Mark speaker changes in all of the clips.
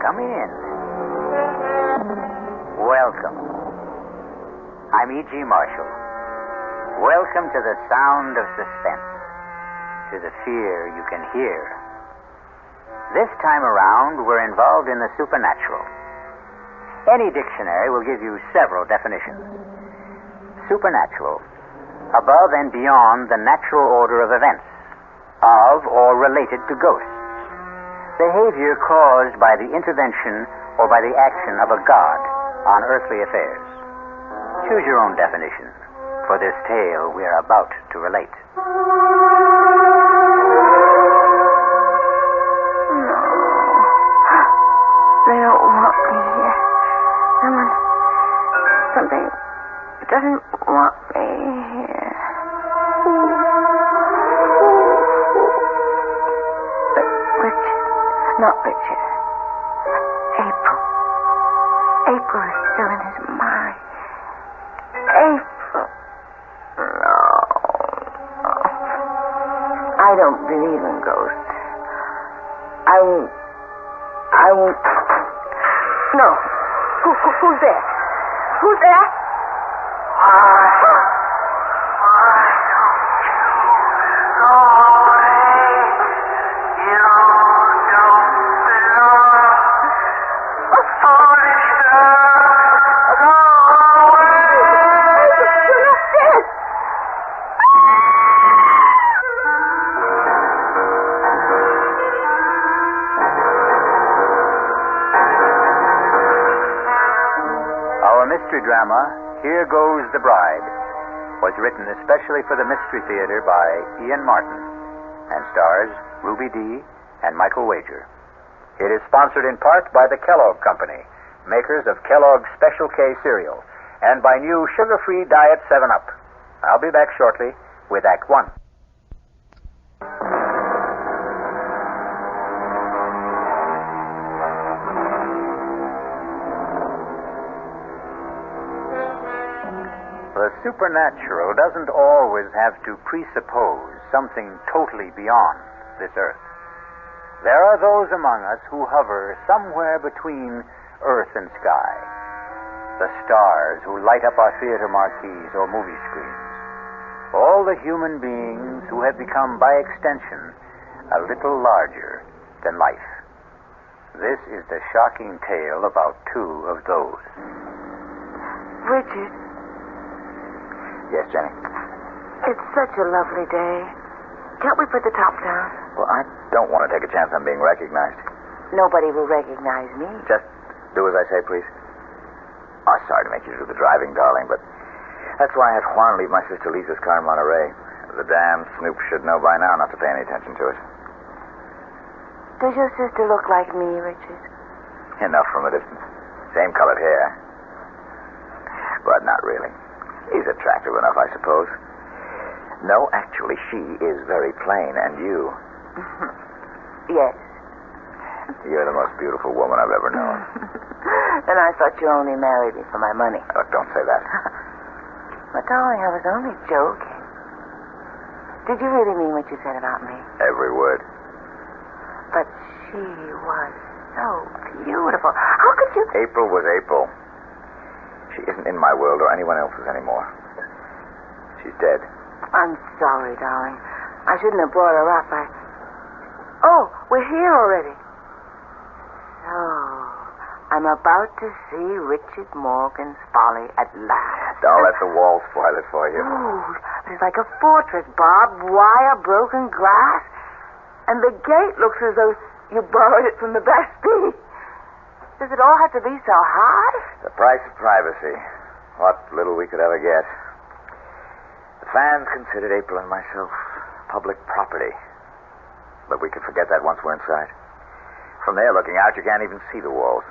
Speaker 1: Come in. Welcome. I'm E.G. Marshall. Welcome to the sound of suspense, to the fear you can hear. This time around, we're involved in the supernatural. Any dictionary will give you several definitions. Supernatural, above and beyond the natural order of events, of or related to ghosts. Behavior caused by the intervention or by the action of a god on earthly affairs. Choose your own definition for this tale we are about to relate.
Speaker 2: No. They don't want me here. Something doesn't want me here. But Richard, not Richard. April. April is still in his mind. April. No. I don't believe in ghosts. I won't. No. Who's there? Who's there?
Speaker 1: Mystery drama, Here Goes the Bride, was written especially for the Mystery Theater by Ian Martin and stars Ruby Dee and Michael Wager. It is sponsored in part by the Kellogg Company, makers of Kellogg's Special K cereal, and by new sugar-free Diet 7-Up. I'll be back shortly with Act 1. The supernatural doesn't always have to presuppose something totally beyond this earth. There are those among us who hover somewhere between earth and sky. The stars who light up our theater marquees or movie screens. All the human beings who have become, by extension, a little larger than life. This is the shocking tale about two of those.
Speaker 2: Richard.
Speaker 1: Yes, Jenny?
Speaker 2: It's such a lovely day. Can't we put the top down?
Speaker 1: Well, I don't want to take a chance on being recognized.
Speaker 2: Nobody will recognize me.
Speaker 1: Just do as I say, please. Oh, sorry to make you do the driving, darling, but that's why I had Juan leave my sister Lisa's car in Monterey. The damn snoop should know by now not to pay any attention to it.
Speaker 2: Does your sister look like me, Richard?
Speaker 1: Enough from a distance. Same colored hair. But not really. He's attractive enough, I suppose. No, actually, she is very plain, and you...
Speaker 2: Yes.
Speaker 1: You're the most beautiful woman I've ever known.
Speaker 2: Then I thought you only married me for my money.
Speaker 1: Oh, don't say that.
Speaker 2: But, darling, I was only joking. Did you really mean what you said about me?
Speaker 1: Every word.
Speaker 2: But she was so beautiful. How could you...
Speaker 1: April was April. She isn't in my world or anyone else's anymore. She's dead.
Speaker 2: I'm sorry, darling. I shouldn't have brought her up. Oh, we're here already. So, I'm about to see Richard Morgan's Folly at last.
Speaker 1: Don't let the wall spoil it for you.
Speaker 2: Ooh, it's like a fortress, barbed wire, broken glass. And the gate looks as though you borrowed it from the Bastille. Does it all have to be so high?
Speaker 1: The price of privacy. What little we could ever get. The fans considered April and myself public property. But we could forget that once we're inside. From there looking out, you can't even see the walls.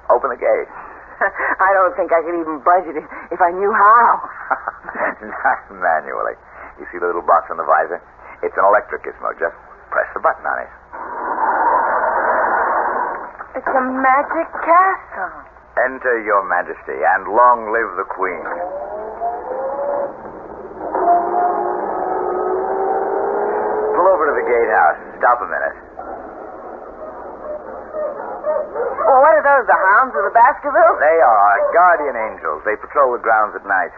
Speaker 1: Open the gate.
Speaker 2: I don't think I could even budge it if I knew how.
Speaker 1: Not manually. You see the little box on the visor? It's an electric gizmo. Just press the button on it.
Speaker 2: It's a magic castle.
Speaker 1: Enter, Your Majesty, and long live the Queen. Pull over to the gatehouse. Stop a minute.
Speaker 2: the hounds of the Baskervilles?
Speaker 3: They are guardian angels. They patrol the grounds at night.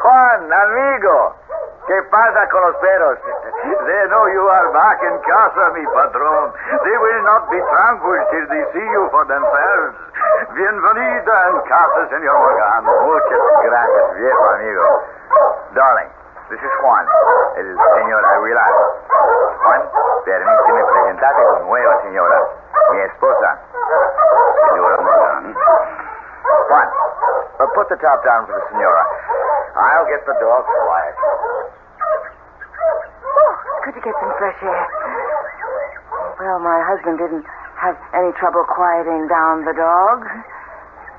Speaker 3: Juan, amigo. ¿Qué pasa con los perros? They know you are back in casa, mi patron. They will not be tranquil till they see you for themselves. Bienvenida en casa, señor Morgan. Muchas gracias, viejo amigo. Darling, this is Juan, el señor Aguilar. Juan, permíteme presentarte con nueva señora, mi esposa, señora Morgan. Juan, put the top down for the senora. I'll get the dogs quiet.
Speaker 2: Good to get some fresh air. Well, my husband didn't have any trouble quieting down the dogs.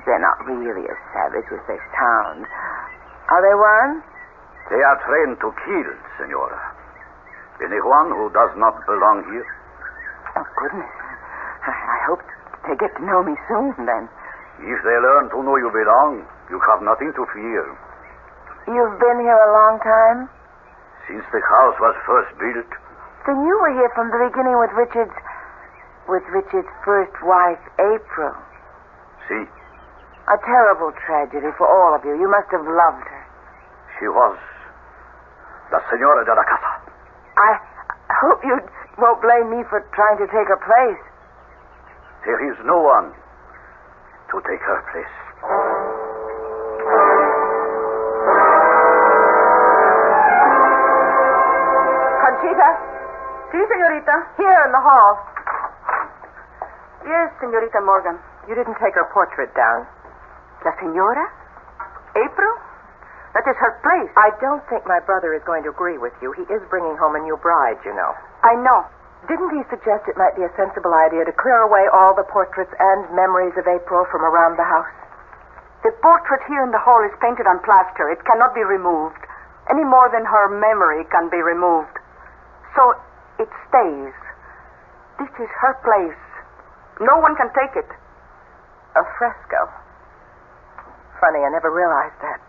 Speaker 2: They're not really as savage as they sound. Are they one?
Speaker 3: They are trained to kill, senora. Anyone who does not belong here?
Speaker 2: Oh, goodness. I hope they get to know me soon, then.
Speaker 3: If they learn to know you belong, you have nothing to fear.
Speaker 2: You've been here a long time?
Speaker 3: Since the house was first built.
Speaker 2: Then you were here from the beginning with Richard's first wife, April.
Speaker 3: See?
Speaker 2: A terrible tragedy for all of you. You must have loved her.
Speaker 3: She was la señora de la casa.
Speaker 2: I hope you won't blame me for trying to take her place.
Speaker 3: There is no one to take her place.
Speaker 2: Conchita? Sí, señorita. Here in the hall. Yes, Señorita Morgan. You didn't take her portrait down. La señora? April? That is her place.
Speaker 4: I don't think my brother is going to agree with you. He is bringing home a new bride, you know.
Speaker 2: I know.
Speaker 4: Didn't he suggest it might be a sensible idea to clear away all the portraits and memories of April from around the house?
Speaker 2: The portrait here in the hall is painted on plaster. It cannot be removed, any more than her memory can be removed. So it stays. This is her place. No one can take it.
Speaker 4: A fresco. Funny, I never realized that.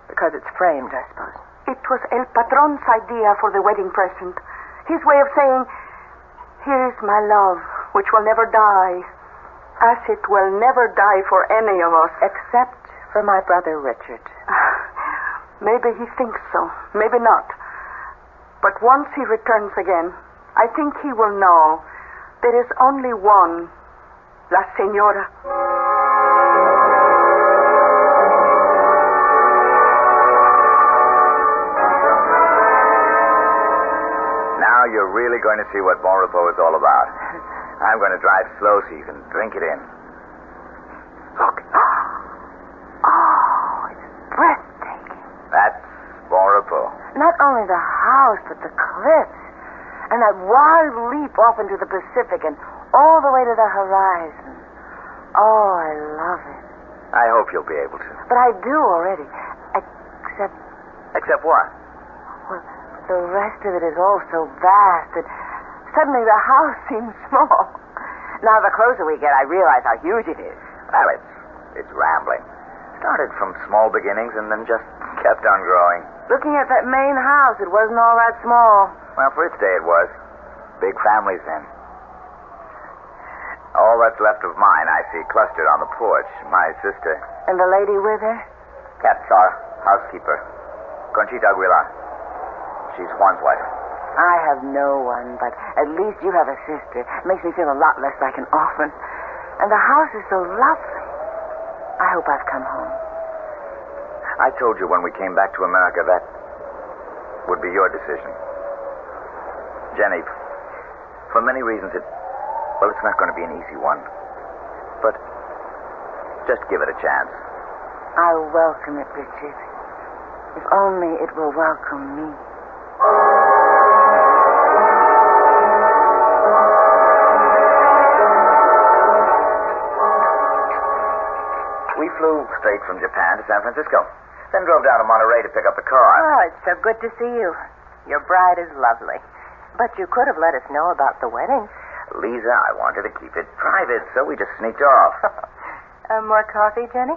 Speaker 4: Because it's framed, I suppose.
Speaker 2: It was El Patron's idea for the wedding present. His way of saying, here's my love, which will never die, as it will never die for any of us.
Speaker 4: Except for my brother Richard.
Speaker 2: Maybe he thinks so. Maybe not. But once he returns again, I think he will know there is only one, La Señora.
Speaker 3: Now you're really going to see what Bon Repos is all about. I'm going to drive slow so you can drink it in. Look.
Speaker 2: Oh, it's breathtaking.
Speaker 3: That's Bon Repos.
Speaker 2: Not only the house, but the cliffs. And that wild leap off into the Pacific and all the way to the horizon. Oh, I love it.
Speaker 3: I hope you'll be able to.
Speaker 2: But I do already. Except...
Speaker 3: Except what?
Speaker 2: Well, the rest of it is all so vast that suddenly the house seems small. Now, the closer we get, I realize how huge it is.
Speaker 3: Well, it's rambling. Started from small beginnings and then just kept on growing.
Speaker 2: Looking at that main house, it wasn't all that small.
Speaker 3: Well, for its day it was. Big families then. All that's left of mine I see clustered on the porch. My sister.
Speaker 2: And the lady with her?
Speaker 3: That's our housekeeper. Conchita Aguilar. She's Juan's wife.
Speaker 2: I have no one, but at least you have a sister. It makes me feel a lot less like an orphan. And the house is so lovely. I hope I've come home.
Speaker 3: I told you when we came back to America that would be your decision. Jenny, for many reasons it's not going to be an easy one. But just give it a chance.
Speaker 2: I'll welcome it, Richard. If only it will welcome me.
Speaker 3: We flew straight from Japan to San Francisco. Then drove down to Monterey to pick up the car.
Speaker 4: Oh, it's so good to see you. Your bride is lovely. But you could have let us know about the wedding.
Speaker 3: Lisa, I wanted to keep it private, so we just sneaked off.
Speaker 4: More coffee, Jenny?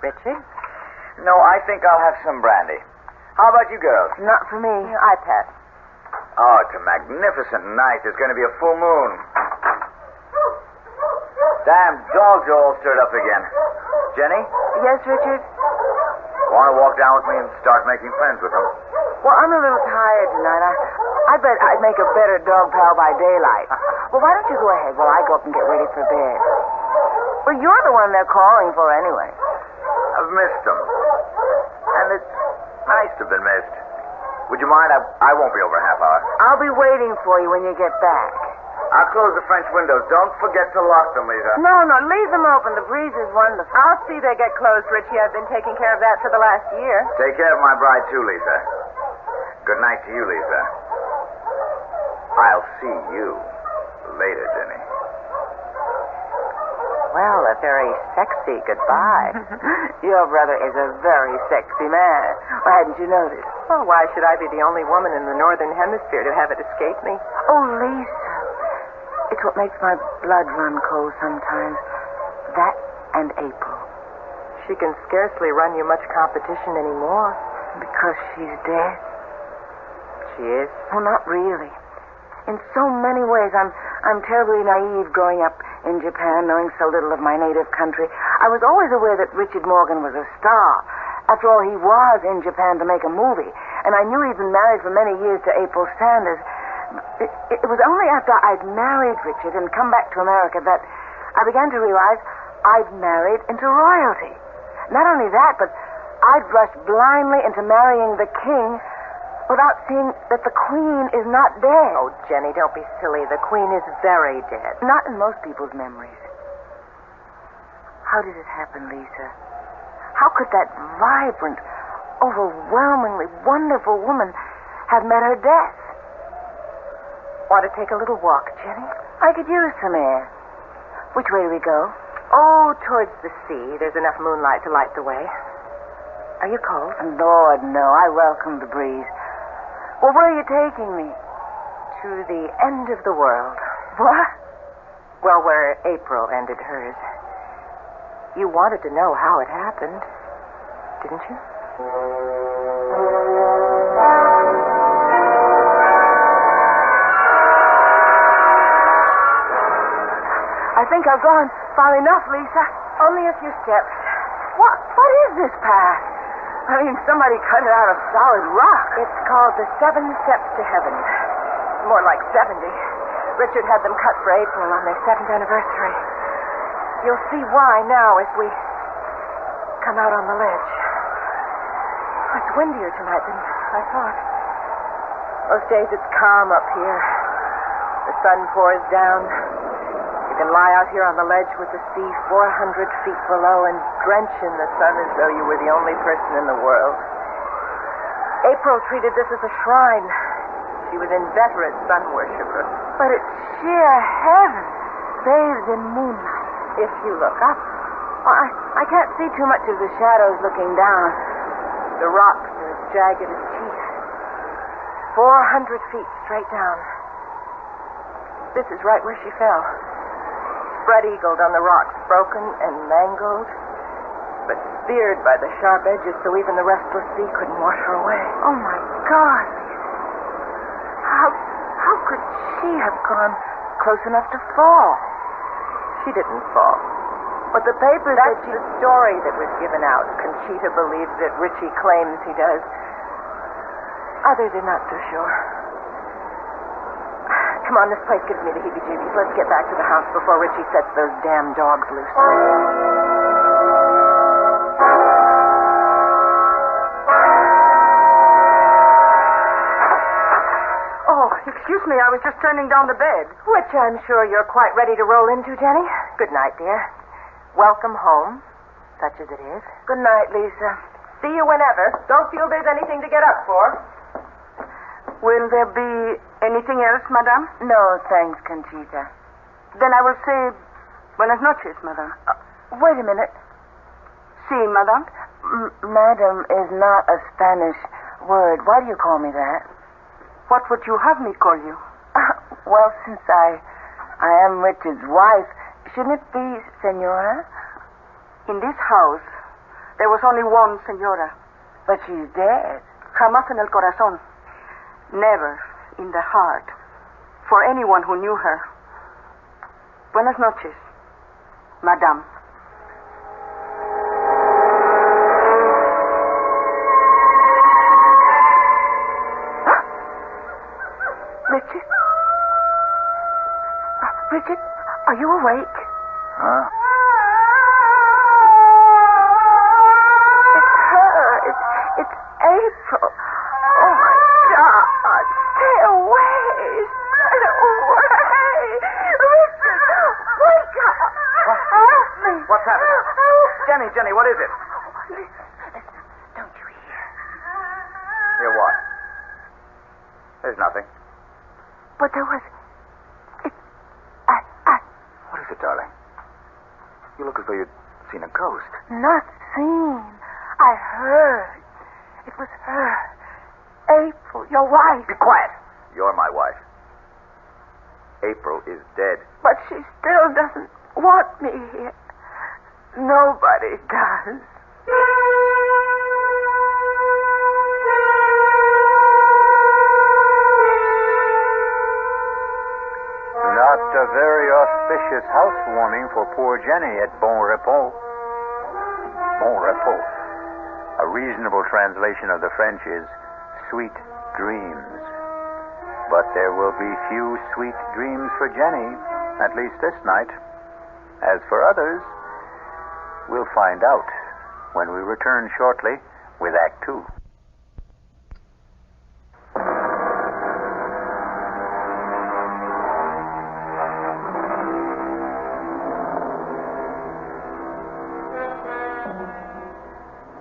Speaker 4: Richard?
Speaker 3: No, I think I'll have some brandy. How about you girls?
Speaker 2: Not for me.
Speaker 4: I pass.
Speaker 3: Oh, it's a magnificent night. There's going to be a full moon. Damn dogs are all stirred up again. Jenny,
Speaker 2: Yes, Richard?
Speaker 3: want to walk down with me and start making friends with them?
Speaker 2: Well, I'm a little tired tonight. I bet I'd make a better dog pal by daylight. Well, why don't you go ahead while I go up and get ready for bed? Well, you're the one they're calling for anyway.
Speaker 3: I've missed them. And it's nice to have been missed. Would you mind? I won't be over a half hour.
Speaker 2: I'll be waiting for you when you get back.
Speaker 3: I'll close the French windows. Don't forget to lock them, Lisa.
Speaker 2: No, leave them open. The breeze is wonderful.
Speaker 4: I'll see they get closed, Richie. I've been taking care of that for the last year.
Speaker 3: Take care of my bride, too, Lisa. Good night to you, Lisa. I'll see you later, Jenny.
Speaker 4: Well, a very sexy goodbye.
Speaker 2: Your brother is a very sexy man. Why hadn't you noticed?
Speaker 4: Well, why should I be the only woman in the Northern Hemisphere to have it escape me?
Speaker 2: Oh, Lisa. It's what makes my blood run cold sometimes. That and April.
Speaker 4: She can scarcely run you much competition anymore.
Speaker 2: Because she's dead?
Speaker 4: She is?
Speaker 2: Well, not really. In so many ways, I'm terribly naive growing up in Japan, knowing so little of my native country. I was always aware that Richard Morgan was a star. After all, he was in Japan to make a movie. And I knew he'd been married for many years to April Sanders. It was only after I'd married Richard and come back to America that I began to realize I'd married into royalty. Not only that, but I'd rushed blindly into marrying the king without seeing that the Queen is not dead.
Speaker 4: Oh, Jenny, don't be silly. The Queen is very dead.
Speaker 2: Not in most people's memories. How did it happen, Lisa? How could that vibrant, overwhelmingly wonderful woman have met her death?
Speaker 4: Want to take a little walk, Jenny?
Speaker 2: I could use some air. Which way do we go?
Speaker 4: Oh, towards the sea. There's enough moonlight to light the way. Are you cold?
Speaker 2: Lord, no. I welcome the breeze. Well, where are you taking me?
Speaker 4: To the end of the world.
Speaker 2: What?
Speaker 4: Well, where April ended hers. You wanted to know how it happened, didn't you?
Speaker 2: I think I've gone far enough, Lisa.
Speaker 4: Only a few steps.
Speaker 2: What is this path? I mean, somebody cut it out of solid rock.
Speaker 4: It's called the 7 Steps to Heaven. More like 70. Richard had them cut for April on their 7th anniversary. You'll see why now as we come out on the ledge. It's windier tonight than I thought. Most days it's calm up here. The sun pours down. You can lie out here on the ledge with the sea 400 feet below and drench in the sun as though you were the only person in the world. April treated this as a shrine. She was inveterate sun worshiper.
Speaker 2: But it's sheer heaven, bathed in moonlight.
Speaker 4: If you look up,
Speaker 2: Well, I can't see too much of the shadows looking down.
Speaker 4: the rocks are as jagged as teeth. 400 feet straight down. This is right where she fell. Spread-eagled on the rocks, broken and mangled, but speared by the sharp edges so even the restless sea couldn't wash her away.
Speaker 2: Oh, my God, Lisa. How could she have gone close enough to fall?
Speaker 4: She didn't fall.
Speaker 2: But the papers
Speaker 4: That's
Speaker 2: that
Speaker 4: the story that was given out. Conchita believes it. Richie claims he does. Others are not so sure. Come on, this place gives me the heebie-jeebies. Let's get back to the house before Richie sets those damn dogs loose.
Speaker 2: Oh, excuse me, I was just turning down the bed.
Speaker 4: Which I'm sure you're quite ready to roll into, Jenny. Good night, dear. Welcome home, such as it is.
Speaker 2: Good night, Lisa.
Speaker 4: See you whenever. Don't feel there's anything to get up for.
Speaker 2: Will there be anything else, madame? No, thanks, Conchita. Then I will say buenas noches, madame. Wait a minute. Si, madame? Madam is not a Spanish word. Why do you call me that? What would you have me call you? Well, since I am Richard's wife, shouldn't it be senora? In this house, there was only one senora. But she's dead. Jamás en el corazón. Never in the heart. For anyone who knew her. Buenas noches. Madame. Richard? Richard, are you awake?
Speaker 3: Huh?
Speaker 2: It's her. It's April. Oh, my God. Stay away. Stay away. Richard, wake up. Help me.
Speaker 3: What's happened? Jenny, what is it?
Speaker 2: Listen. Don't you hear?
Speaker 3: Hear what? There's nothing.
Speaker 2: But there was...
Speaker 3: What is it, darling? You look as though you'd seen a ghost.
Speaker 2: Not seen. I heard. It was her. April, your wife.
Speaker 3: Be quiet. You're my wife. April is dead.
Speaker 2: But she still doesn't want me here. Nobody does.
Speaker 1: Not a very auspicious housewarming for poor Jenny at Bon Repos. Bon Repos. A reasonable translation of the French is sweet dreams. But there will be few sweet dreams for Jenny, at least this night. As for others, we'll find out when we return shortly with Act 2.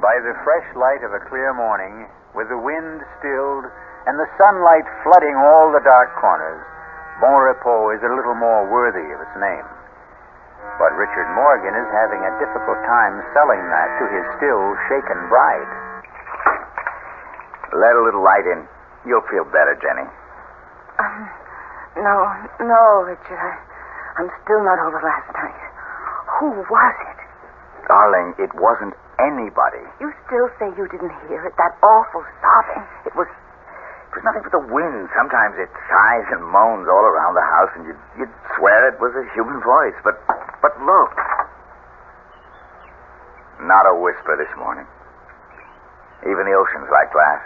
Speaker 1: By the fresh light of a clear morning, with the wind stilled and the sunlight flooding all the dark corners, Bon Repos is a little more worthy of its name. But Richard Morgan is having a difficult time selling that to his still shaken bride.
Speaker 3: Let a little light in. You'll feel better, Jenny.
Speaker 2: No, Richard. I'm still not over last night. Who was it?
Speaker 3: Darling, it wasn't anybody.
Speaker 2: You still say you didn't hear it? That awful sobbing?
Speaker 3: It was nothing but the wind. Sometimes it sighs and moans all around the house, and you'd swear it was a human voice. But look. Not a whisper this morning. Even the ocean's like glass.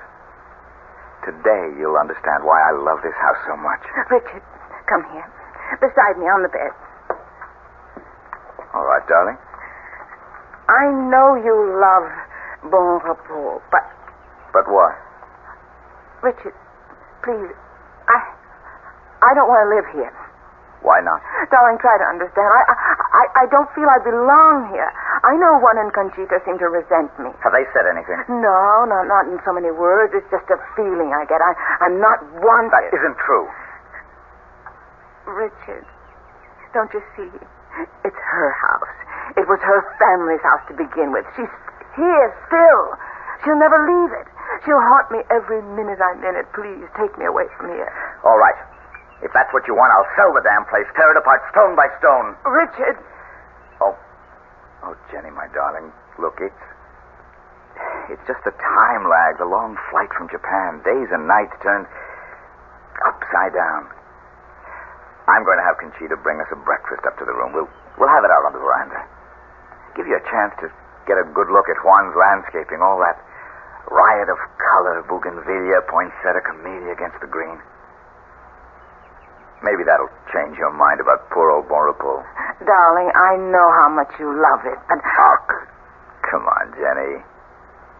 Speaker 3: Today you'll understand why I love this house so much.
Speaker 2: Richard, come here. Beside me on the bed.
Speaker 3: All right, darling.
Speaker 2: I know you love Bon Repos, but...
Speaker 3: But what?
Speaker 2: Richard, please, I don't want to live here.
Speaker 3: Why not?
Speaker 2: Darling, try to understand. I don't feel I belong here. I know Juan and Conchita seem to resent me.
Speaker 3: Have they said anything?
Speaker 2: No, not in so many words. It's just a feeling I get. I'm not wanted.
Speaker 3: That isn't true.
Speaker 2: Richard, don't you see? It's her house. It was her family's house to begin with. She's here still. She'll never leave it. She'll haunt me every minute I'm in it. Please, take me away from here.
Speaker 3: All right. If that's what you want, I'll sell the damn place, tear it apart stone by stone.
Speaker 2: Richard!
Speaker 3: Oh, Jenny, my darling, look, it's just the time lag, the long flight from Japan. Days and nights turned upside down. I'm going to have Conchita bring us a breakfast up to the room. We'll have it out on the veranda. Give you a chance to get a good look at Juan's landscaping, all that riot of color, bougainvillea, poinsettia, camellia against the green. Maybe that'll change your mind about poor old Bon Repos.
Speaker 2: Darling, I know how much you love it, but...
Speaker 3: Oh, come on, Jenny.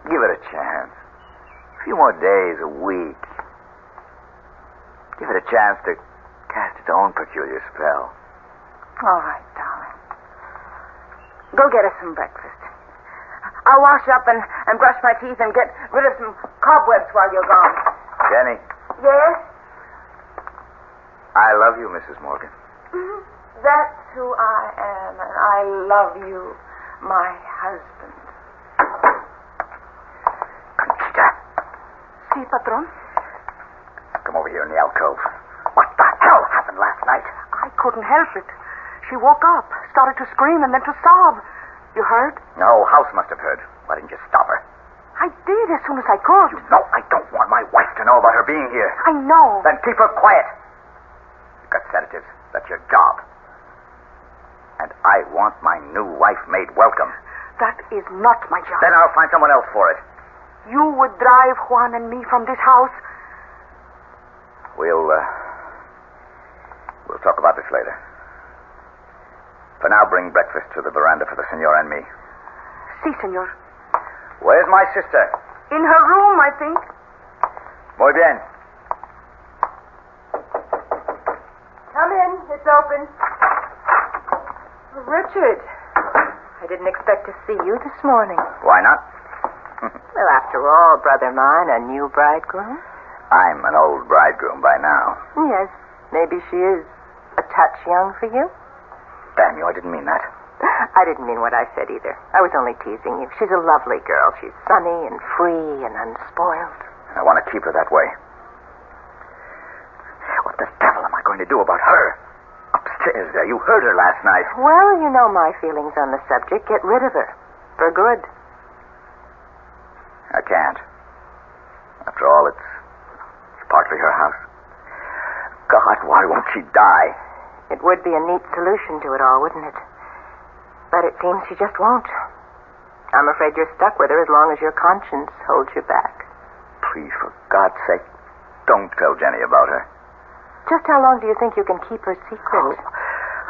Speaker 3: Give it a chance. A few more days, a week. Give it a chance to cast its own peculiar spell.
Speaker 2: All right, darling. Go get us some breakfast. I'll wash up and brush my teeth and get rid of some cobwebs while you're gone.
Speaker 3: Jenny.
Speaker 2: Yes?
Speaker 3: I love you, Mrs. Morgan.
Speaker 2: Mm-hmm. That's who I am, and I love you, my husband.
Speaker 3: Conchita.
Speaker 2: Si, patron?
Speaker 3: Come over here in the alcove. What the hell happened last night?
Speaker 2: I couldn't help it. She woke up, started to scream, and then to sob. You heard?
Speaker 3: No, House must have heard. Why didn't you stop her?
Speaker 2: I did as soon as I could.
Speaker 3: You know I don't want my wife to know about her being here.
Speaker 2: I know.
Speaker 3: Then keep her quiet. You've got sedatives. That's your job. And I want my new wife made welcome.
Speaker 2: That is not my job.
Speaker 3: Then I'll find someone else for it.
Speaker 2: You would drive Juan and me from this house?
Speaker 3: We'll talk about this later. For now, bring breakfast to the veranda for the senor and me.
Speaker 2: Si, senor.
Speaker 3: Where's my sister?
Speaker 2: In her room, I think.
Speaker 3: Muy bien.
Speaker 4: Come in. It's open. Richard, I didn't expect to see you this morning.
Speaker 3: Why not?
Speaker 4: Well, after all, brother mine, a new bridegroom.
Speaker 3: I'm an old bridegroom by now.
Speaker 4: Yes, maybe she is a touch young for you.
Speaker 3: Damn you, I didn't mean that.
Speaker 4: I didn't mean what I said either. I was only teasing you. She's a lovely girl. She's sunny and free and unspoiled.
Speaker 3: I want to keep her that way. What the devil am I going to do about her? Upstairs there. You heard her last night.
Speaker 4: Well, you know my feelings on the subject. Get rid of her. For good.
Speaker 3: I can't. After all, it's partly her house. God, why won't she die?
Speaker 4: It would be a neat solution to it all, wouldn't it? But it seems she just won't. I'm afraid you're stuck with her as long as your conscience holds you back.
Speaker 3: Please, for God's sake, don't tell Jenny about her.
Speaker 4: Just how long do you think you can keep her secret?
Speaker 3: Oh,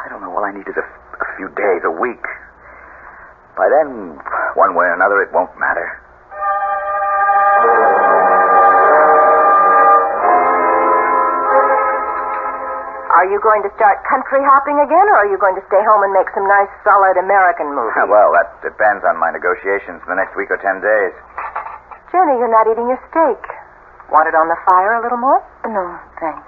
Speaker 3: I don't know. All I need is a few days, a week. By then, one way or another, it won't matter.
Speaker 4: Are you going to start country hopping again, or are you going to stay home and make some nice, solid American movies?
Speaker 3: Well, that depends on my negotiations for the next week or 10 days.
Speaker 4: Jenny, you're not eating your steak. Want it on the fire a little more?
Speaker 2: No, thanks.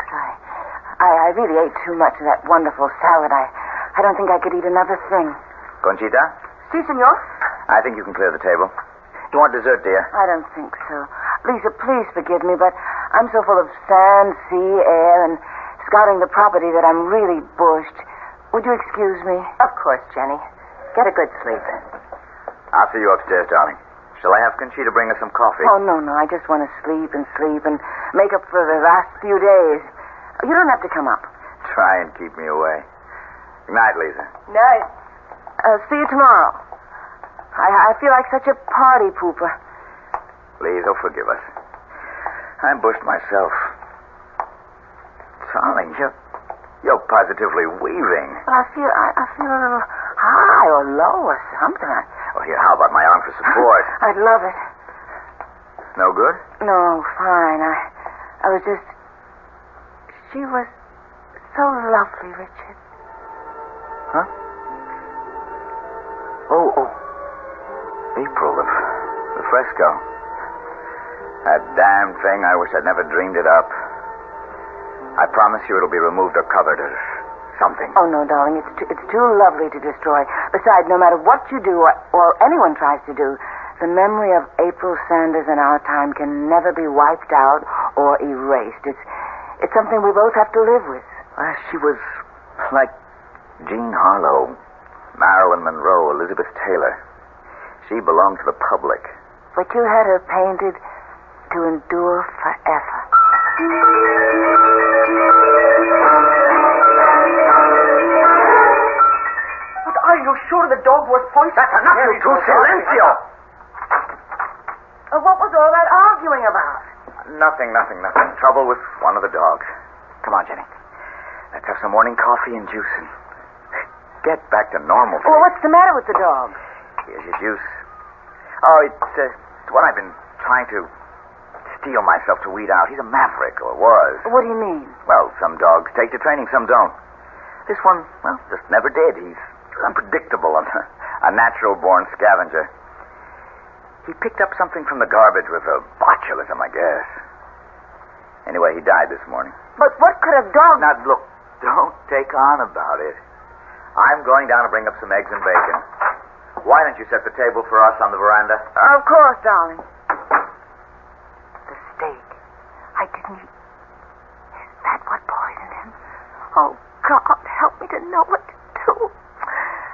Speaker 2: I really ate too much of that wonderful salad. I don't think I could eat another thing.
Speaker 3: Conchita?
Speaker 2: Si, senor.
Speaker 3: I think you can clear the table. You want dessert, dear?
Speaker 2: I don't think so. Lisa, please forgive me, but I'm so full of sand, sea, air, and scouting the property that I'm really bushed. Would you excuse me?
Speaker 4: Of course, Jenny. Get a good sleep.
Speaker 3: I'll see you upstairs, darling. Shall I have Conchita bring us some coffee?
Speaker 2: Oh, no. I just want to sleep and make up for the last few days. You don't have to come up.
Speaker 3: Try and keep me away. Good night, Lisa.
Speaker 4: Night.
Speaker 2: See you tomorrow. I feel like such a party pooper.
Speaker 3: Please, forgive us. I'm bushed myself. Darling, you're positively weaving.
Speaker 2: I feel a little high or low or something.
Speaker 3: Well, here, how about my arm for support?
Speaker 2: I'd love it.
Speaker 3: No good?
Speaker 2: No, fine. I was just... She was so lovely, Richard.
Speaker 3: Huh? Oh. April, the fresco. That damn thing, I wish I'd never dreamed it up. I promise you it'll be removed or covered or something.
Speaker 2: Oh, no, darling. It's too lovely to destroy. Besides, no matter what you do or anyone tries to do, the memory of April Sanders in our time can never be wiped out or erased. It's something we both have to live with.
Speaker 3: She was like Jean Harlow, Marilyn Monroe, Elizabeth Taylor. She belonged to the public.
Speaker 2: But you had her painted to endure forever.
Speaker 4: But are you sure the dog was poisoned?
Speaker 3: That's enough, you two. Silencio!
Speaker 4: What was all that arguing about?
Speaker 3: Nothing. Trouble with one of the dogs. Come on, Jenny. Let's have some morning coffee and juice and get back to normal.
Speaker 2: Well, what's the matter with the dog?
Speaker 3: Here's your juice. Oh, it's what I've been trying to steel myself to weed out. He's a maverick, or was.
Speaker 2: What do you mean?
Speaker 3: Well, some dogs take to training, some don't. This one, well, just never did. He's unpredictable, a natural-born scavenger. He picked up something from the garbage with a botulism, I guess. Anyway, he died this morning.
Speaker 2: But what could a dog...
Speaker 3: Now, look, don't take on about it. I'm going down to bring up some eggs and bacon. Why don't you set the table for us on the veranda?
Speaker 2: Of course, darling. The steak. I didn't eat. Is that what poisoned him? Oh, God, help me to know what to do.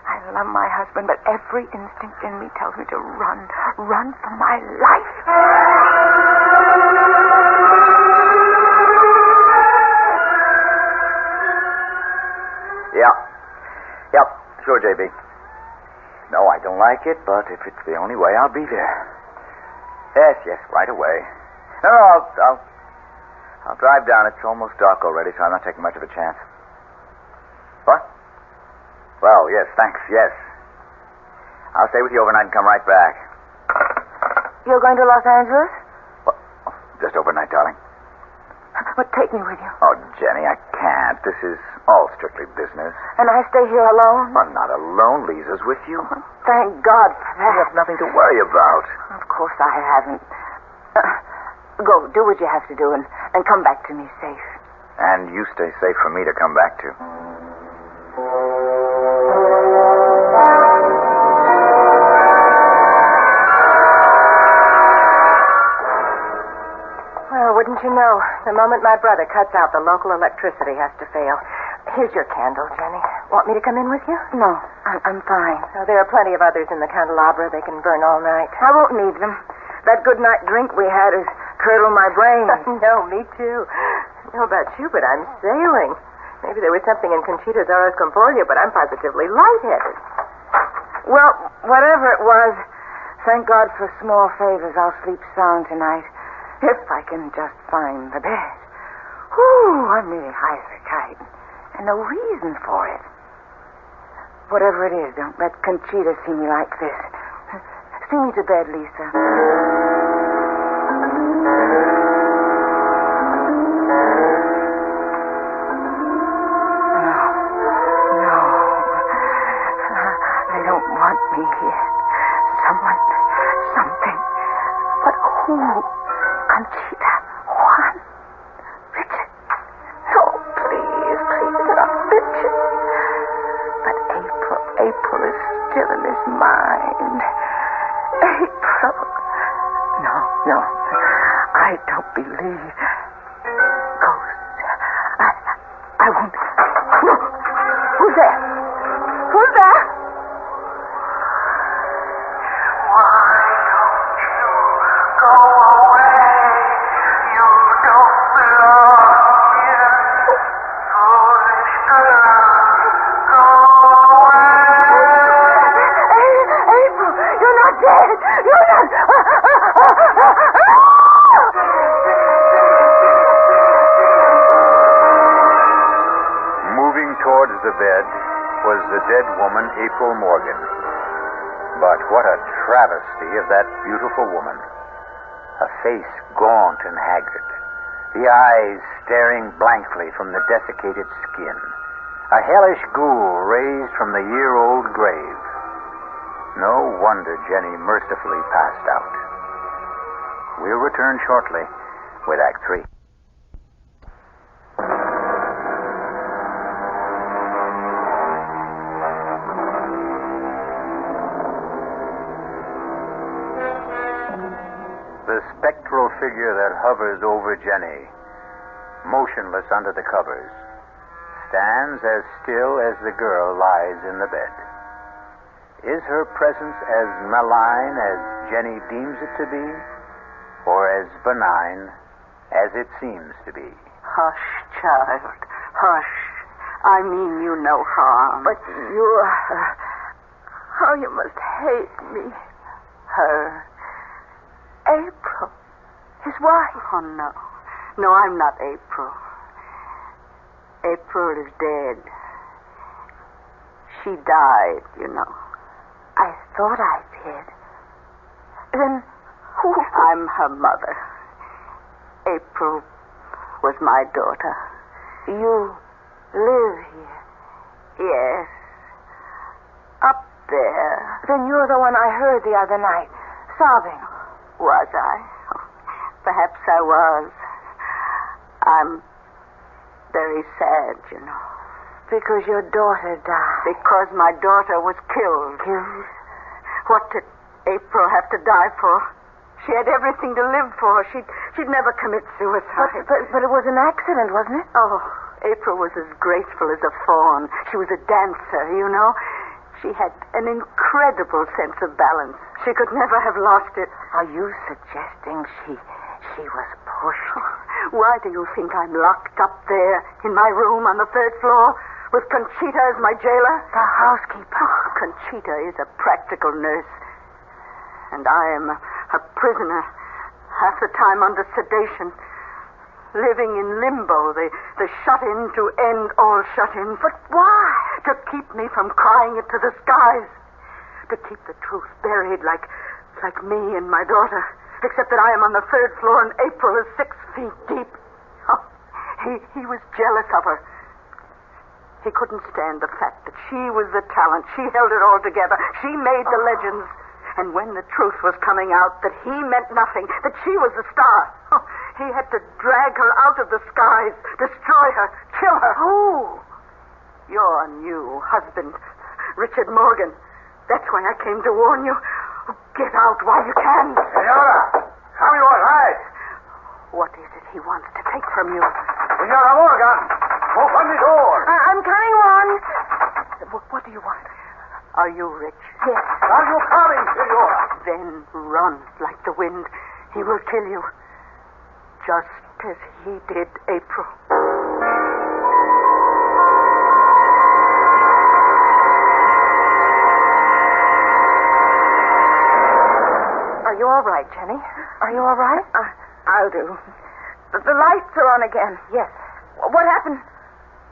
Speaker 2: I love my husband, but every instinct in me tells me to run for my life.
Speaker 3: Yep. Sure, JB. No, I don't like it, but if it's the only way, I'll be there. Yes, right away. No, I'll drive down. It's almost dark already, so I'm not taking much of a chance. What? Well, yes, thanks, yes. I'll stay with you overnight and come right back.
Speaker 2: You're going to Los Angeles?
Speaker 3: What? Just overnight, darling.
Speaker 2: But take me with you.
Speaker 3: Oh, Jenny, I can't. This is all strictly business.
Speaker 2: And I stay here alone?
Speaker 3: I'm not alone. Lisa's with you.
Speaker 2: Thank God for that.
Speaker 3: You have nothing to worry about.
Speaker 2: Of course I haven't. Go, do what you have to do, and come back to me safe.
Speaker 3: And you stay safe for me to come back to.
Speaker 4: Well, wouldn't you know, the moment my brother cuts out, the local electricity has to fail. Here's your candle, Jenny. Want me to come in with you?
Speaker 2: No, I'm fine.
Speaker 4: Oh, there are plenty of others in the candelabra. They can burn all night.
Speaker 2: I won't need them. That good night drink we had has curdled my brain.
Speaker 4: No, me too. I don't know about you, but I'm sailing. Maybe there was something in Conchita Dora's Compolia, but I'm positively lightheaded.
Speaker 2: Well, whatever it was, thank God for small favors. I'll sleep sound tonight. If I can just find the bed. Whew, I'm really high as a kite. And no reason for it. Whatever it is, don't let Conchita see me like this. See me to bed, Lisa. No. They don't want me here. Someone, something. But who? Conchita, Juan, Richard. No, please, not Richard. But April is still in his mind. April. No, I don't believe ghosts. I won't. No. Who's there? Who's there?
Speaker 5: Moving towards the bed was the dead woman, April Morgan. But what a travesty of that beautiful woman. A face gaunt and haggard, the eyes staring blankly from the desiccated skin. A hellish ghoul raised from the year-old grave. No wonder Jenny mercifully passed out. We'll return shortly with Act 3. The spectral figure that hovers over Jenny, motionless under the covers, stands as still as the girl lies in the bed. Is her presence as malign as Jenny deems it to be, or as benign as it seems to be?
Speaker 6: Hush, child, hush. I mean you no harm.
Speaker 2: But you... how you must hate me.
Speaker 6: Her?
Speaker 2: April. His wife.
Speaker 6: Oh, no. No, I'm not April. April is dead. She died, you know.
Speaker 2: I thought I did. Then who?
Speaker 6: I'm her mother. April was my daughter.
Speaker 2: You live here?
Speaker 6: Yes. Up there.
Speaker 2: Then you're the one I heard the other night, sobbing.
Speaker 6: Was I? Perhaps I was. I'm very sad, you know.
Speaker 2: Because your daughter died.
Speaker 6: Because my daughter was killed.
Speaker 2: Killed?
Speaker 6: What did April have to die for? She had everything to live for. She'd never commit suicide.
Speaker 2: But it was an accident, wasn't it?
Speaker 6: Oh, April was as graceful as a fawn. She was a dancer, you know. She had an incredible sense of balance. She could never have lost it.
Speaker 2: Are you suggesting she was pushed?
Speaker 6: Why do you think I'm locked up there in my room on the 3rd floor? with Conchita as my jailer.
Speaker 2: The housekeeper.
Speaker 6: Conchita is a practical nurse. And I am a prisoner, half the time under sedation, living in limbo, the shut-in to end all shut-ins.
Speaker 2: But why?
Speaker 6: To keep me from crying it to the skies. To keep the truth buried like me and my daughter. Except that I am on the 3rd floor and April is 6 feet deep. Oh, he was jealous of her. He couldn't stand the fact that she was the talent. She held it all together. She made the legends. And when the truth was coming out that he meant nothing, that she was the star, he had to drag her out of the skies, destroy her, kill her.
Speaker 2: Who?
Speaker 6: Your new husband, Richard Morgan. That's why I came to warn you. Get out while you can.
Speaker 3: Senora, have you all right?
Speaker 6: What is it he wants to take from you?
Speaker 3: Senora Morgan, open the door.
Speaker 2: I'm coming on.
Speaker 6: What do you want? Are you rich?
Speaker 2: Yes.
Speaker 3: Are you coming, Senora?
Speaker 6: Then run like the wind. He will kill you. Just as he did April.
Speaker 2: Are you all right, Jenny? Are you all right? I'll do. The lights are on again.
Speaker 4: Yes.
Speaker 2: What happened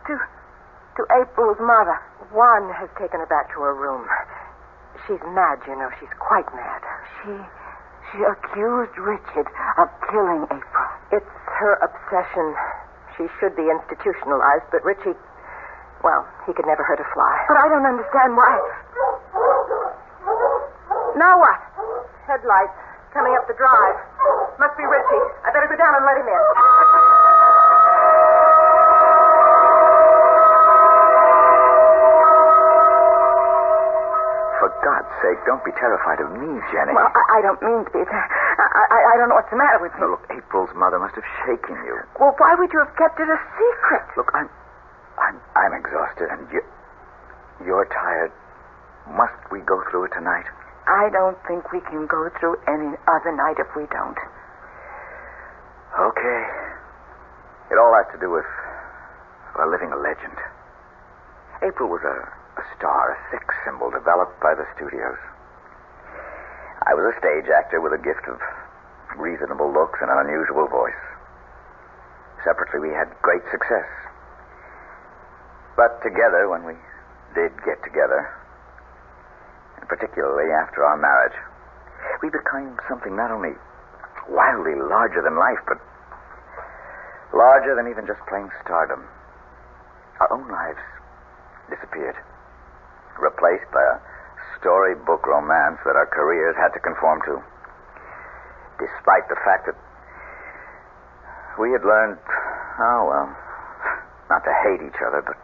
Speaker 2: to April's mother?
Speaker 4: Juan has taken her back to her room. She's mad, you know. She's quite mad.
Speaker 2: She accused Richard of killing April.
Speaker 4: It's her obsession. She should be institutionalized, but Richie, well, he could never hurt a fly.
Speaker 2: But I don't understand why. Now what?
Speaker 4: Headlights coming up the drive. Must be Richie. I better go down and let him in.
Speaker 3: For God's sake, don't be terrified of me, Jenny.
Speaker 2: Well, I don't mean to be. I don't know what's the matter with me.
Speaker 3: No, look, April's mother must have shaken you.
Speaker 2: Well, why would you have kept it a secret?
Speaker 3: Look, I'm exhausted, and you're tired. Must we go through it tonight?
Speaker 2: I don't think we can go through any other night if we don't.
Speaker 3: Okay. It all has to do with, well, living a legend. April was a star, a sex symbol developed by the studios. I was a stage actor with a gift of reasonable looks and an unusual voice. Separately, we had great success. But together, when we did get together, and particularly after our marriage, we became something not only wildly larger than life, but larger than even just plain stardom. Our own lives disappeared, replaced by a storybook romance that our careers had to conform to, despite the fact that we had learned, not to hate each other, but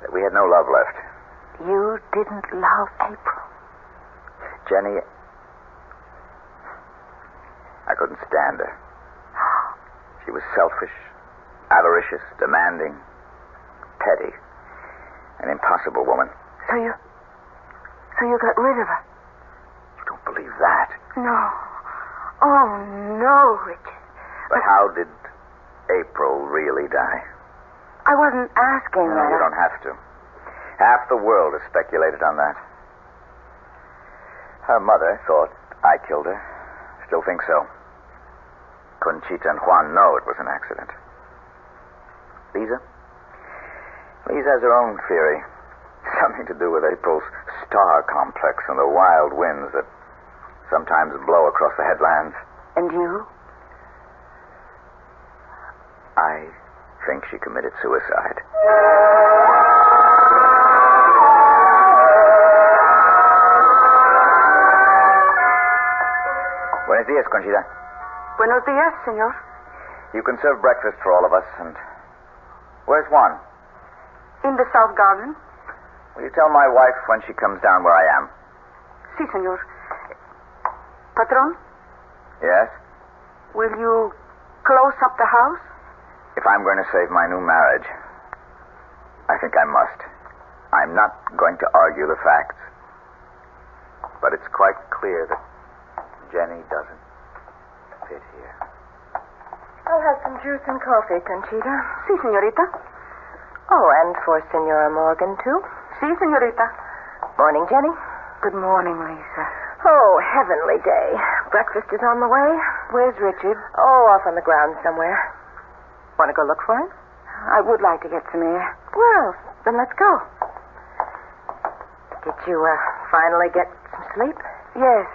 Speaker 3: that we had no love left.
Speaker 2: You didn't love April.
Speaker 3: Jenny, I couldn't stand her. She was selfish, avaricious, demanding, petty, an impossible woman.
Speaker 2: So you got rid of her?
Speaker 3: You don't believe that?
Speaker 2: No. Oh, no, Richard.
Speaker 3: But how did April really die?
Speaker 2: I wasn't asking
Speaker 3: No,
Speaker 2: that.
Speaker 3: you don't have to. Half the world has speculated on that. Her mother thought I killed her. Still think so. Conchita and Juan know it was an accident. Lisa has her own theory. Something to do with April's star complex and the wild winds that sometimes blow across the headlands.
Speaker 2: And you?
Speaker 3: I think she committed suicide. Buenos días, Conchita.
Speaker 6: Buenos días, senor.
Speaker 3: You can serve breakfast for all of us, and... Where's Juan?
Speaker 6: In the South Garden?
Speaker 3: Will you tell my wife when she comes down where I am?
Speaker 6: Si, senor. Patron,
Speaker 3: Yes?
Speaker 6: will you close up the house?
Speaker 3: If I'm going to save my new marriage, I think I must. I'm not going to argue the facts. But it's quite clear that Jenny doesn't fit here.
Speaker 4: I'll have some juice and coffee, Conchita.
Speaker 6: Si, señorita.
Speaker 4: Oh, and for Senora Morgan, too?
Speaker 2: Si, senorita.
Speaker 4: Morning, Jenny.
Speaker 2: Good morning, Lisa.
Speaker 4: Oh, heavenly day. Breakfast is on the way.
Speaker 2: Where's Richard?
Speaker 4: Oh, off on the grounds somewhere. Want to go look for him?
Speaker 2: I would like to get some air.
Speaker 4: Well, then let's go. Did you finally get some sleep?
Speaker 2: Yes.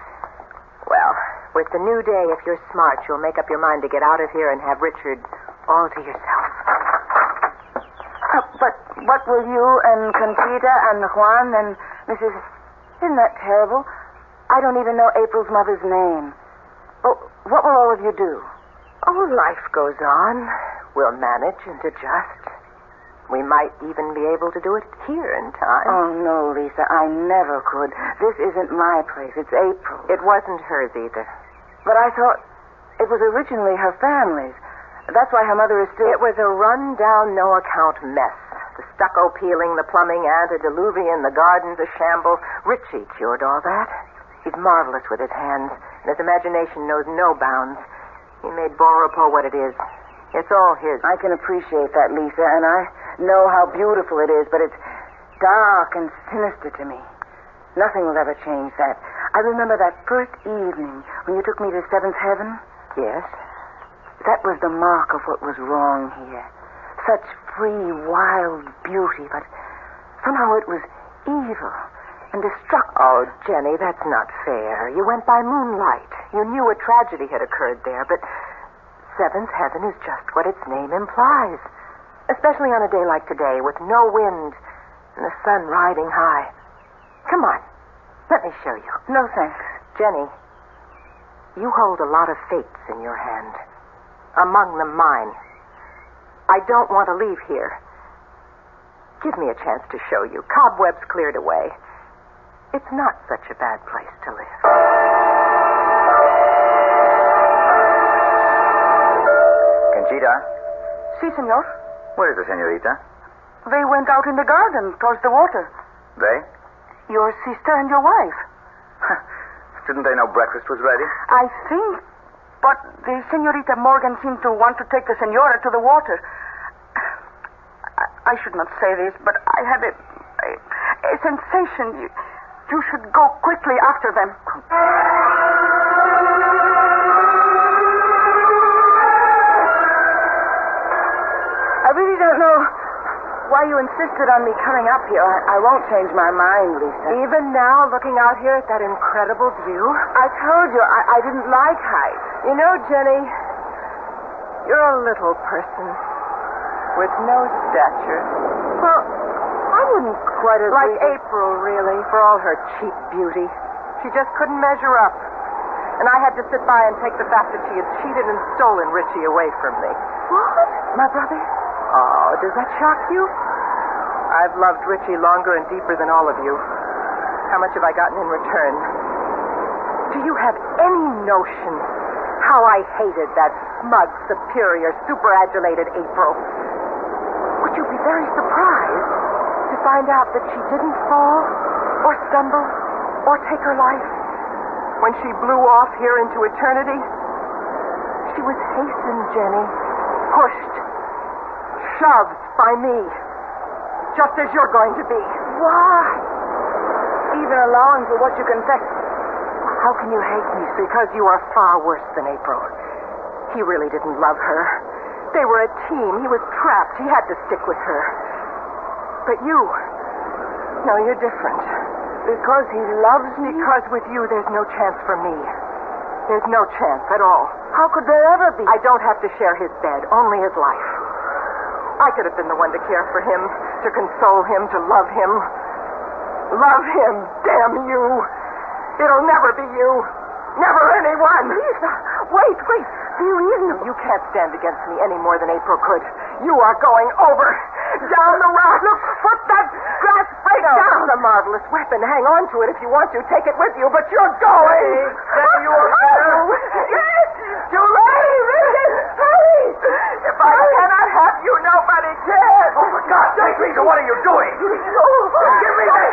Speaker 4: Well, with the new day, if you're smart, you'll make up your mind to get out of here and have Richard all to yourself.
Speaker 2: But what will you and Conchita and Juan and Mrs. Isn't that terrible? I don't even know April's mother's name. Oh, what will all of you do?
Speaker 4: Oh, life goes on. We'll manage and adjust. We might even be able to do it here in time.
Speaker 2: Oh, no, Lisa, I never could. This isn't my place. It's April's.
Speaker 4: It wasn't hers either.
Speaker 2: But I thought it was originally her family's. That's why her mother is still...
Speaker 4: It was a run-down, no-account mess. The stucco peeling, the plumbing, antediluvian, the gardens a shambles. Richie cured all that. He's marvelous with his hands, and his imagination knows no bounds. He made Bonrepos what it is. It's all his.
Speaker 2: I can appreciate that, Lisa, and I know how beautiful it is, but it's dark and sinister to me. Nothing will ever change that. I remember that first evening when you took me to Seventh Heaven.
Speaker 4: Yes?
Speaker 2: That was the mark of what was wrong here. Such free, wild beauty, but somehow it was evil and destructive.
Speaker 4: Oh, Jenny, that's not fair. You went by moonlight. You knew a tragedy had occurred there, but Seventh Heaven is just what its name implies. Especially on a day like today, with no wind and the sun riding high. Come on. Let me show you.
Speaker 2: No, thanks.
Speaker 4: Jenny, you hold a lot of fates in your hand. Among them mine. I don't want to leave here. Give me a chance to show you. Cobwebs cleared away. It's not such a bad place to live.
Speaker 3: Conchita,
Speaker 2: Si, senor.
Speaker 3: where is the senorita?
Speaker 2: They went out in the garden towards the water.
Speaker 3: They?
Speaker 2: Your sister and your wife.
Speaker 3: Didn't they know breakfast was ready?
Speaker 2: I think, but the Senorita Morgan seemed to want to take the senora to the water. I should not say this, but I had a sensation. You should go quickly after them. I really don't know why you insisted on me coming up here. I won't change my mind, Lisa.
Speaker 4: Even now, looking out here at that incredible view?
Speaker 2: I told you I didn't like heights.
Speaker 4: You know, Jenny, you're a little person with no stature.
Speaker 2: Well, I wouldn't quite agree.
Speaker 4: Like April, really, for all her cheap beauty. She just couldn't measure up. And I had to sit by and take the fact that she had cheated and stolen Richie away from me.
Speaker 2: What?
Speaker 4: My brother? Oh, does that shock you? I've loved Richie longer and deeper than all of you. How much have I gotten in return? Do you have any notion how I hated that smug, superior, superadulated April? Would you be very surprised to find out that she didn't fall or stumble or take her life when she blew off here into eternity? She was hastened, Jenny, pushed, shoved by me, just as you're going to be.
Speaker 2: Why? Even allowing for what you confess.
Speaker 4: How can you hate me? Because you are far worse than April. He really didn't love her. They were a team. He was trapped. He had to stick with her. But you, no, you're different.
Speaker 2: Because he loves me?
Speaker 4: Because with you there's no chance for me. There's no chance at all.
Speaker 2: How could there ever be?
Speaker 4: I don't have to share his bed, only his life. I could have been the one to care for him, to console him, to love him. Love him, damn you. It'll never be you. Never anyone.
Speaker 2: Lisa, wait. Do you even...
Speaker 4: You can't stand against me any more than April could. You are going over. Down the rock. Look, put that grass break down. It's a marvelous weapon. Hang on to it if you want to. Take it with you, but you're going.
Speaker 3: Stay you over there.
Speaker 4: Yes, too late. Hurry. If I cannot have you, nobody cares.
Speaker 3: Oh, for God's sake, Lisa, what are you doing?
Speaker 4: Give me that.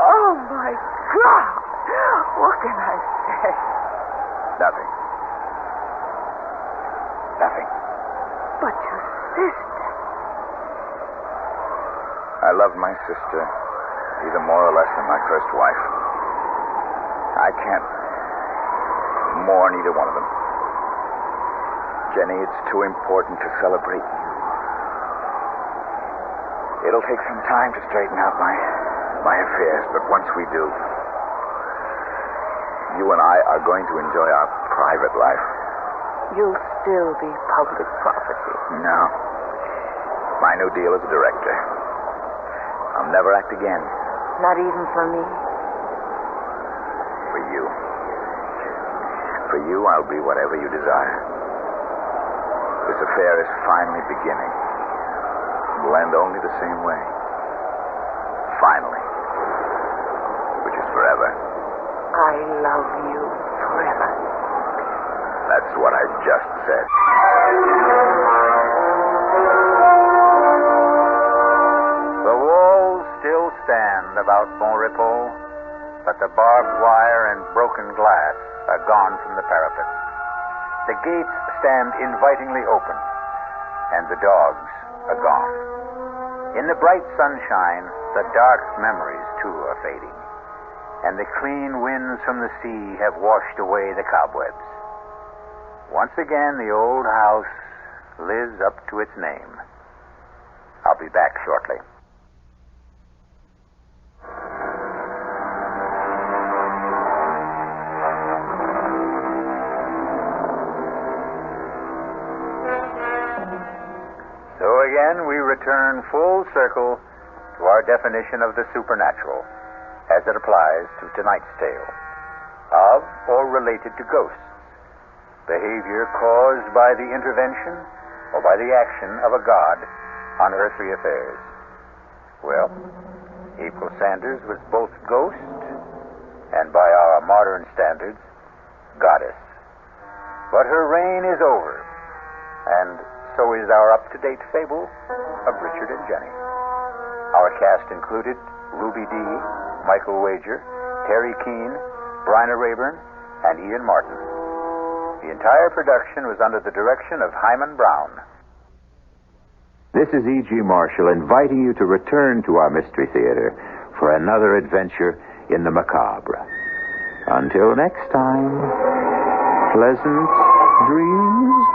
Speaker 4: Oh, my God. What can I say?
Speaker 3: Nothing.
Speaker 2: But your sister.
Speaker 3: I loved my sister either more or less than my first wife. I can't mourn either one of them. Jenny, it's too important to celebrate you. It'll take some time to straighten out my affairs, but once we do, you and I are going to enjoy our private life.
Speaker 2: You'll still be public property.
Speaker 3: No. My new deal as a director. I'll never act again.
Speaker 2: Not even for me.
Speaker 3: For you. For you, I'll be whatever you desire. This affair is finally beginning. It will end only the same way. Finally. Which is forever.
Speaker 2: I love you forever.
Speaker 3: That's what I just said.
Speaker 5: The walls still stand about Bon Repos, but the barbed wire and broken glass are gone from the parapet. The gates stand invitingly open, and the dogs are gone. In the bright sunshine, the dark memories, too, are fading, and the clean winds from the sea have washed away the cobwebs. Once again, the old house lives up to its name. I'll be back shortly. So again, we return full circle to our definition of the supernatural as it applies to tonight's tale. Of or related to ghosts. Behavior caused by the intervention or by the action of a god on earthly affairs. Well, April Sanders was both ghost and, by our modern standards, goddess. But her reign is over, and so is our up-to-date fable of Richard and Jenny. Our cast included Ruby Dee, Michael Wager, Terry Keane, Bryna Rayburn, and Ian Martin. The entire production was under the direction of Himan Brown.
Speaker 1: This is E.G. Marshall inviting you to return to our Mystery Theater for another adventure in the macabre. Until next time, pleasant dreams.